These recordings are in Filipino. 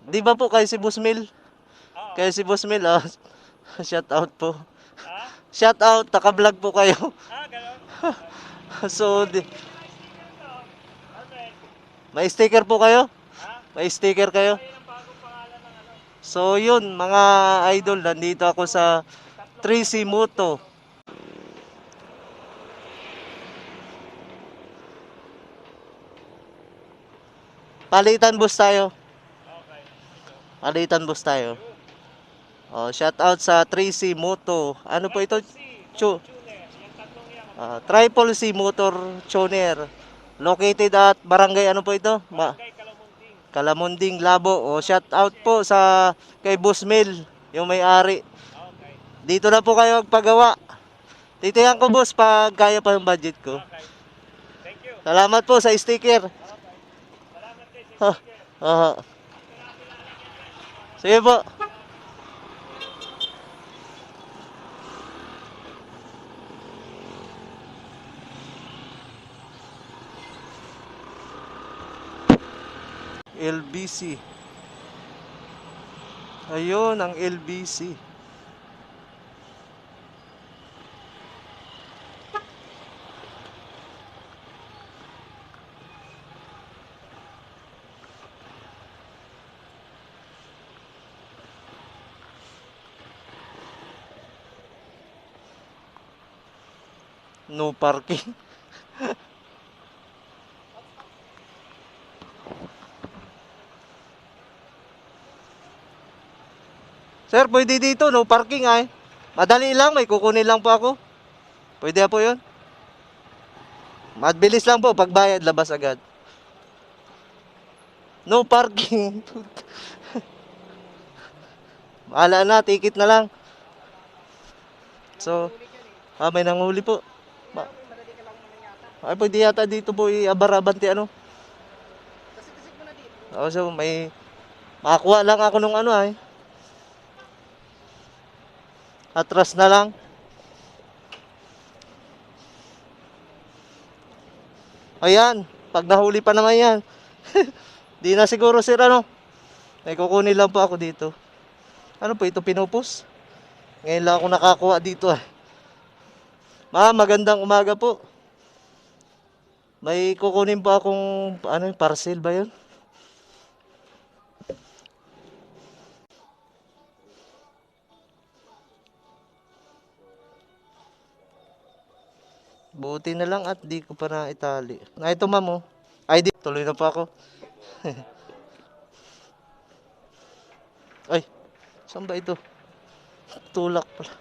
Di ba po kayo si Busmil? Oo. Kayo si Busmil, ah. Shout out po. Ha? Shout out, naka-vlog po kayo. Ganon. So, May sticker to. Alfred. may sticker po kayo? Ha? May sticker kayo? Yan ang bagong pangalan ng ano. So, yun, mga idol, nandito ako sa 3C Moto. Palitan bus tayo. Okay. Palitan bus tayo. Oh, shout out sa 3C Moto. Ano po ito? Chu Tuner. Yung tatlong yan. Triple C Motor Tuner. Located at barangay ano po ito? Barangay Kalamunding. Kalamunding, Labo. Oh, shout out po sa kay Busmil, yung may-ari. Okay. Dito na po kayo magpagawa. Titiyan ko boss pag kaya pa yung budget ko. Okay. Thank you. Salamat po sa sticker. Okay. Salamat din Ha, sa sticker. Sige po. LBC. Ayun ang LBC. No parking. Sir, pwede dito, no parking ay. Madali lang, may kukunin lang po ako. Pwede po yun. Mabilis lang po, pagbayad, labas agad. No parking. Bahala na, ticket na lang. So, may nanguli po. Ay, pwede yata dito po i-abarabanti ano. So, may makakuha lang ako nung ano ay. Atras na lang. Ayan, pag nahuli pa naman yan. Di na siguro sir ano. May kukunin lang po ako dito. Ano po ito pinupos? Ngayon lang ako nakakuha dito eh. Ma'am, magandang umaga po. May kukunin po akong ano, parcel ba yun? Buti na lang at di ko pa na itali. Na ito ma'am oh. Ay di, tuloy na po ako. Ay, saan ba ito? Tulak pala.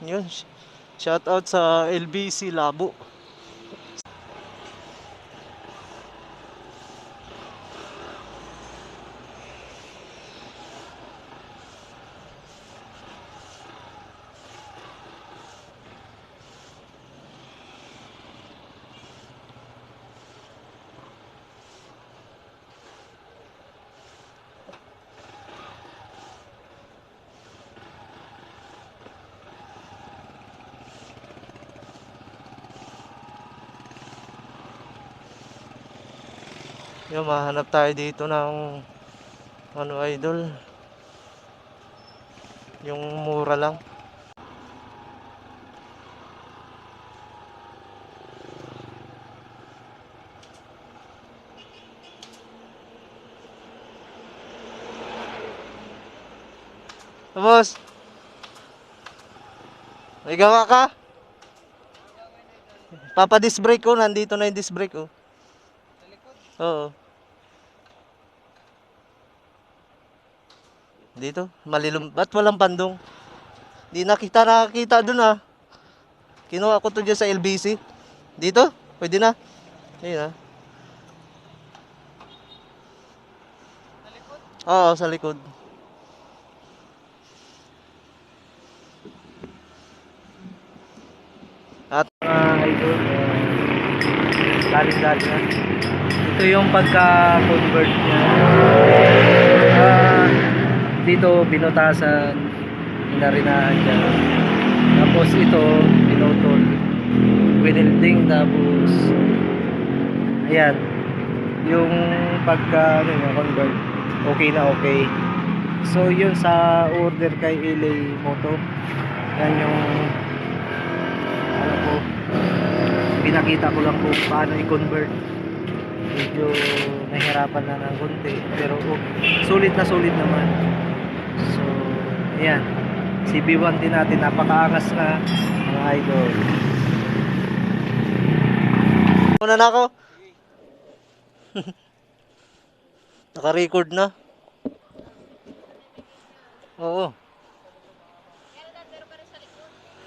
Yun. Shout out sa LBC Labo. Yung mahanap tayo dito ng ano idol. Yung mura lang. Boss, may gawa ka? Papa disc brake ko, nandito na yung disc brake ko. Oo. Dito, malilum. Ba't walang pandong? Di nakita dun ah. Kinuha ko to dyan sa LBC. Dito, pwede na. Ayun ah. Oo, sa likod. At idol, galing-galing na. Ito yung pagka-convert niya. Dito, binutasan, inarinahan dyan. Tapos ito, pinutol. winelding, tapos ayan, yung pagka ano yung convert, okay na okay. So yun sa order kay LA Moto, yan yung ano po, pinakita ko lang kung paano i-convert. Medyo nahirapan na ng konti, pero sulit na sulit naman. So ayan, CB1 din natin, napakaangas na mga idol. Muna na ako. Naka-record na. Oo.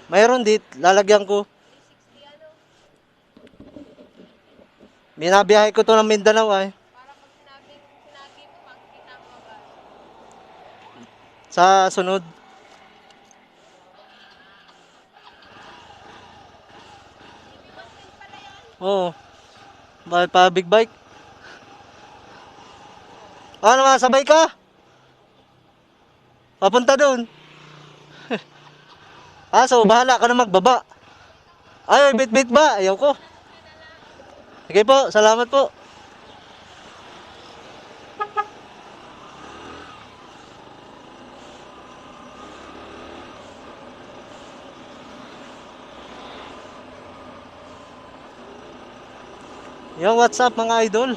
Mayroon dit, lalagyan ko. Binabiyahe ko to ng Mindanao ay. Sa sunod. Oo. Bakit pa big bike? Ano nga, sabay ka? Papunta doon. So bahala ka na magbaba. Ay, bit-bit ba? Ayaw ko. Sige po, salamat po. Yung WhatsApp mga idol.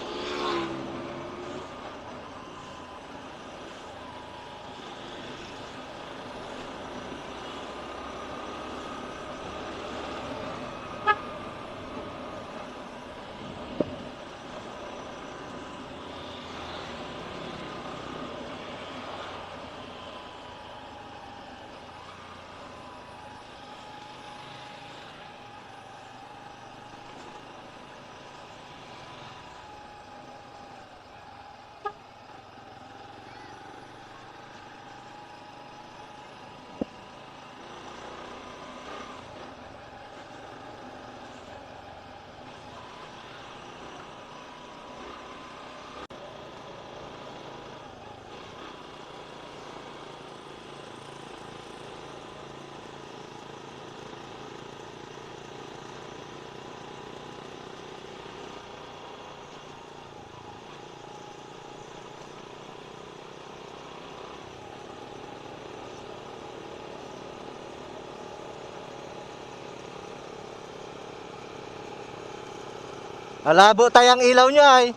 Malabo tayong ilaw nyo ay.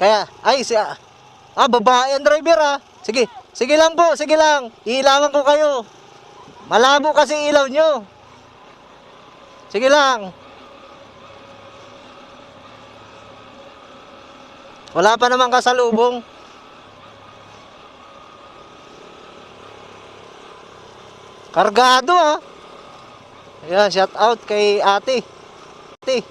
Kaya, ay babae ang driver Sige, sige lang po, sige lang. Iilawan ko kayo. Malabo kasi ilaw nyo. Sige lang. Wala pa naman kasalubong. Kargado Ayan, shout out kay ate. Ate.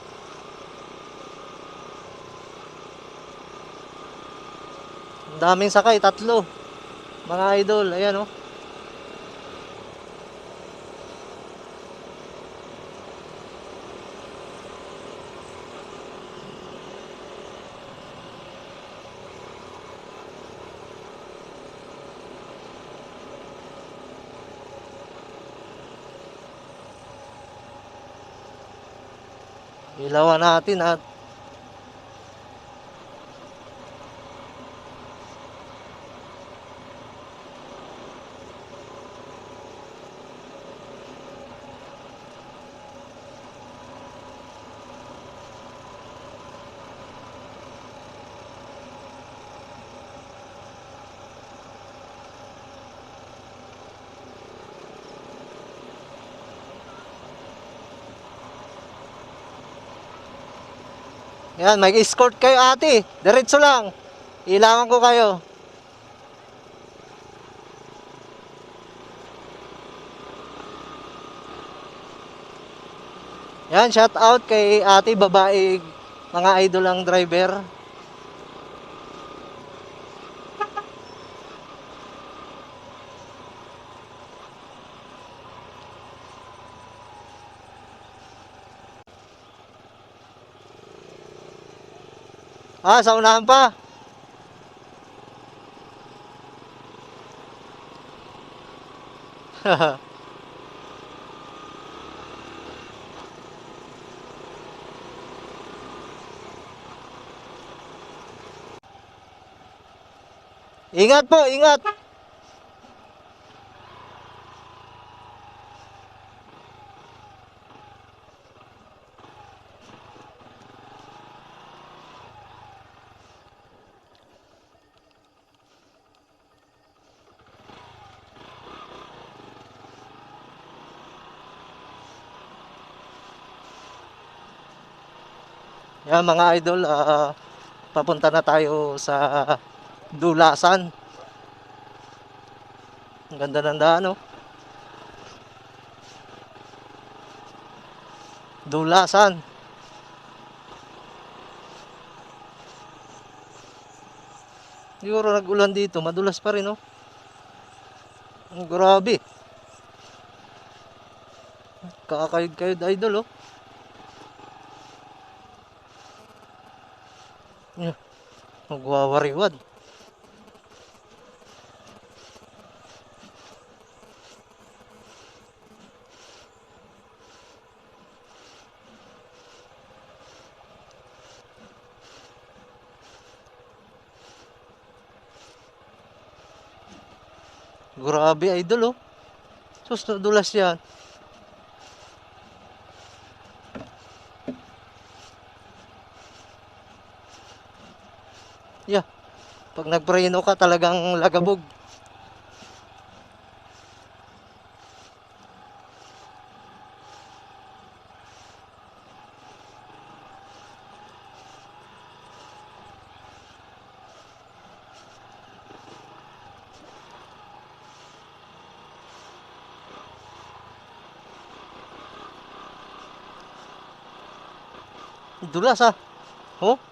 Ang daming sakay, 3. Mga idol, ayan ilawan natin at yan, may escort kayo ate. Diretso lang. Ilawan ko kayo. Yan, shout out kay ate, babae, mga idol ang driver. Sa unahan pa. Ingat po, ingat. Yan mga idol, papunta na tayo sa Dulasan. Ang ganda ng daan, oh. Dulasan. Siguro nag-ulan dito, madulas pa rin, oh. Ang grabe. Kakakayod-kayod idol, oh. Yeah, magwawariwad. Grabe idol, oh. Sus, nadulas yan. Yeah. Pag nagpreno ka talagang lagabog. Dulas ah. Oh.